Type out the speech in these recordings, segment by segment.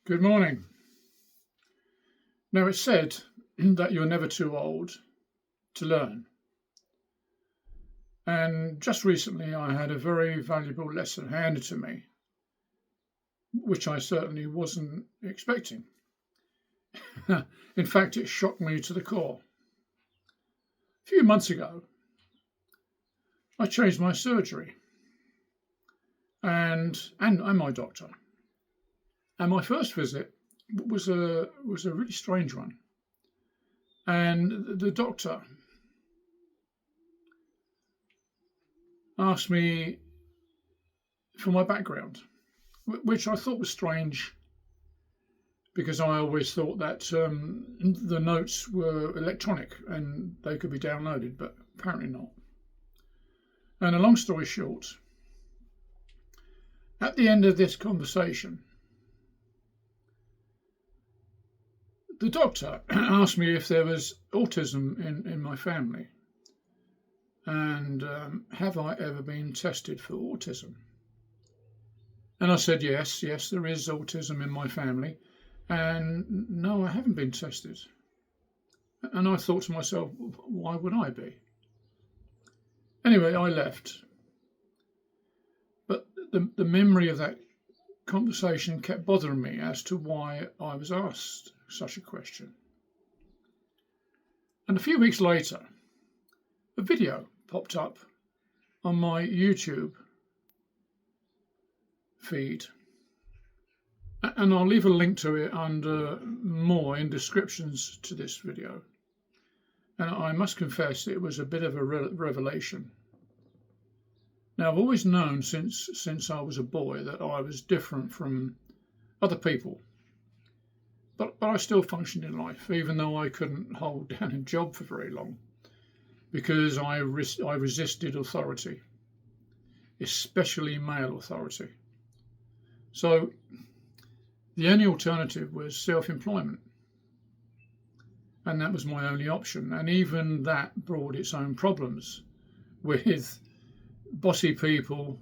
Good morning. Now, it's said that you're never too old to learn. And just recently, I had a very valuable lesson handed to me, which I certainly wasn't expecting. In fact, it shocked me to the core. A few months ago, I changed my surgery and my doctor. And my first visit was a really strange one. And the doctor asked me for my background, which I thought was strange because I always thought that the notes were electronic and they could be downloaded, but apparently not. And a long story short, at the end of this conversation, the doctor asked me if there was autism in my family and have I ever been tested for autism? And I said, yes, there is autism in my family. And no, I haven't been tested. And I thought to myself, why would I be? Anyway, I left. But the memory of that conversation kept bothering me as to why I was asked such a question. And a few weeks later, a video popped up on my YouTube feed. And I'll leave a link to it under more in descriptions to this video. And I must confess it was a bit of a revelation. Now, I've always known since I was a boy that I was different from other people. But I still functioned in life, even though I couldn't hold down a job for very long, because I resisted authority, especially male authority. So the only alternative was self-employment, and that was my only option. And even that brought its own problems with bossy people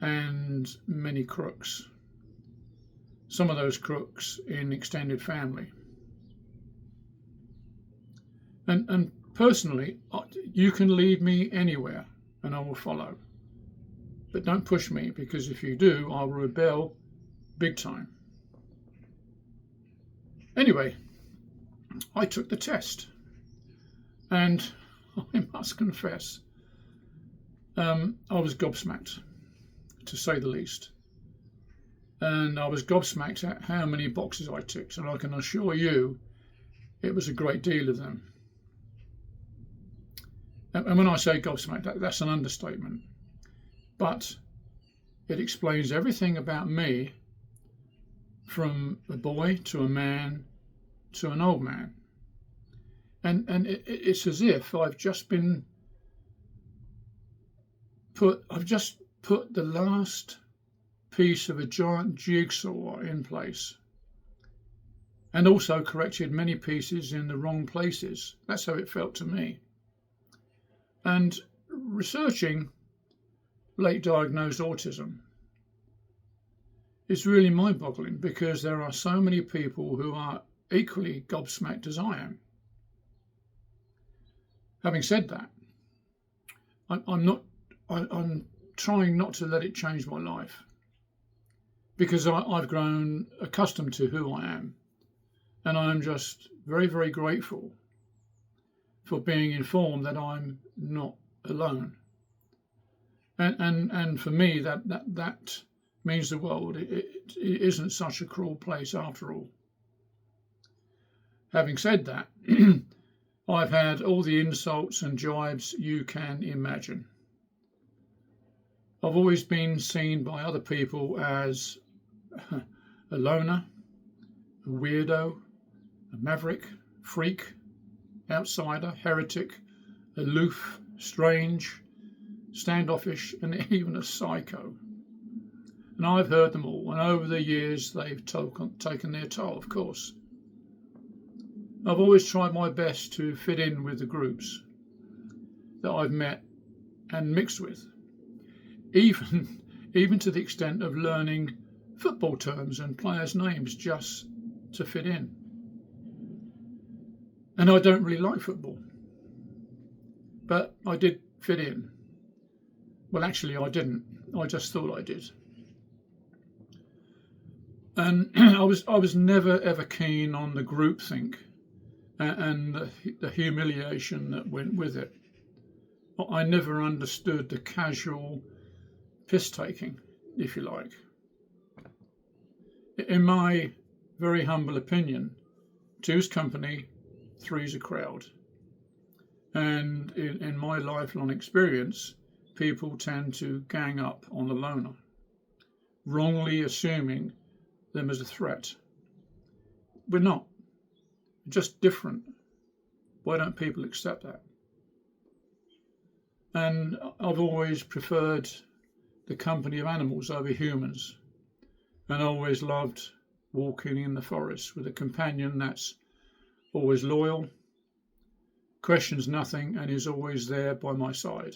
and many crooks. Some of those crooks in extended family. And personally, you can lead me anywhere and I will follow. But don't push me, because if you do, I'll rebel big time. Anyway, I took the test. And I must confess, I was gobsmacked, to say the least. And I was gobsmacked at how many boxes I ticked, and I can assure you it was a great deal of them. And when I say gobsmacked, that's an understatement. But it explains everything about me, from a boy to a man to an old man. And it's as if I've just put the last piece of a giant jigsaw in place, and also corrected many pieces in the wrong places. That's how it felt to me. And researching late diagnosed autism is really mind-boggling, because there are so many people who are equally gobsmacked as I am. Having said that, I'm trying not to let it change my life, because I've grown accustomed to who I am, and I'm just very, very grateful for being informed that I'm not alone. And for me, that means the world. It isn't such a cruel place after all. Having said that, I've had all the insults and jibes you can imagine. I've always been seen by other people as a loner, a weirdo, a maverick, freak, outsider, heretic, aloof, strange, standoffish, and even a psycho. And I've heard them all, and over the years they've taken their toll, of course. I've always tried my best to fit in with the groups that I've met and mixed with, even to the extent of learning football terms and players' names just to fit in. And I don't really like football, but I did fit in. Well, actually, I didn't. I just thought I did. And I was never ever keen on the groupthink and the humiliation that went with it. I never understood the casual piss taking, if you like. In my very humble opinion, two's company, three's a crowd. And in my lifelong experience, people tend to gang up on the loner, wrongly assuming them as a threat. We're not. We're just different. Why don't people accept that? And I've always preferred the company of animals over humans, and always loved walking in the forest with a companion that's always loyal, questions nothing, and is always there by my side.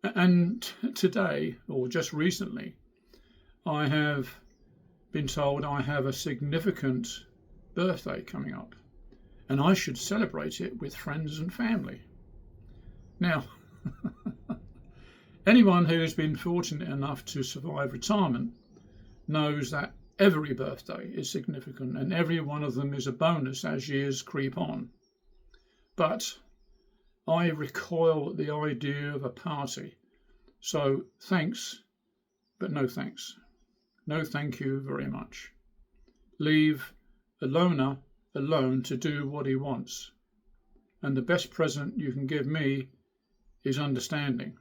And today, or just recently, I have been told I have a significant birthday coming up, and I should celebrate it with friends and family. Now, anyone who has been fortunate enough to survive retirement knows that every birthday is significant, and every one of them is a bonus as years creep on. But I recoil at the idea of a party. So thanks, but no thanks. No thank you very much. Leave a loner alone to do what he wants. And the best present you can give me is understanding.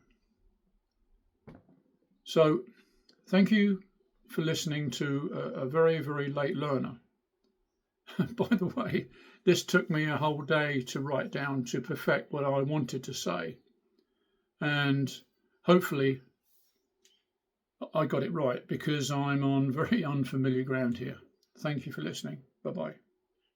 So thank you for listening to a very, very late learner. By the way, this took me a whole day to write down to perfect what I wanted to say. And hopefully I got it right, because I'm on very unfamiliar ground here. Thank you for listening. Bye-bye.